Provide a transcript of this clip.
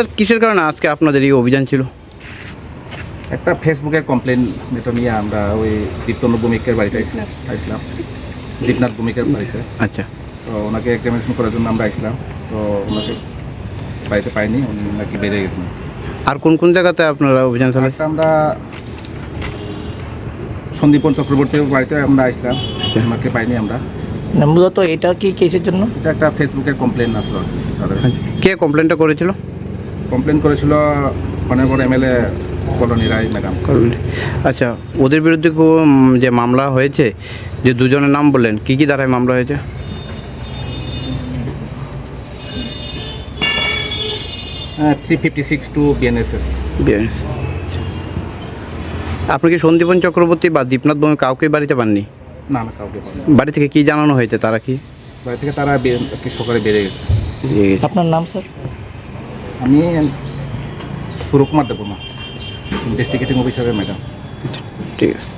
Sir কিসের কারণে আজকে আপনাদের এই অভিযান ছিল? একটা ফেসবুকের কমপ্লেন যেটা নিয়ে আমরা ওই দীপ্তন্ন ভৌমিকের বাড়িতে আসলাম, দীপনাথ ভৌমিকের বাড়িতে। আচ্ছা, তো ওনাকে এক্সামিনেশন করার জন্য আমরা আসলাম। তো ওনাকে বাড়িতে পাইনি, উনি নাকি বেড়ে গেছেন। আর কোন কোন জায়গাতে আপনারা অভিযান চালাচ্ছেন? একটা আমরা সন্দীপন চক্রবর্তীর বাড়িতে আমরা আসলাম, ওনাকে পাইনি আমরা। মূলত এটা কি কেসের জন্য? এটা একটা ফেসবুকের কমপ্লেন আসলো আর কি। তাদের কে কমপ্লেনটা করেছিল? কমপ্লেন করেছিল অনেক এমএলএ কলোনি রায় ম্যাডাম। আচ্ছা, ওদের বিরুদ্ধে যে মামলা হয়েছে, যে দুজনের নাম বললেন, কি কি ধারায় মামলা হয়েছে? হ্যাঁ, 356 টু বিএনএসএস। বেশ। আপনি কি সন্দীপন চক্রবর্তী বা দীপনাথ ভৌমিক কাউকে বাড়িতে পাননি? না না, কাউকে পাইনি। বাড়ি থেকে কি জানানো হয়েছে, তারা কি? বাড়ি থেকে তারা কি সকালে বেড়ে গেছে। আপনার নাম স্যার? আমি সুরকুমার দেবর্মা, ইনভেস্টিগেটিং অফিসারের ম্যাডাম। ঠিক আছে।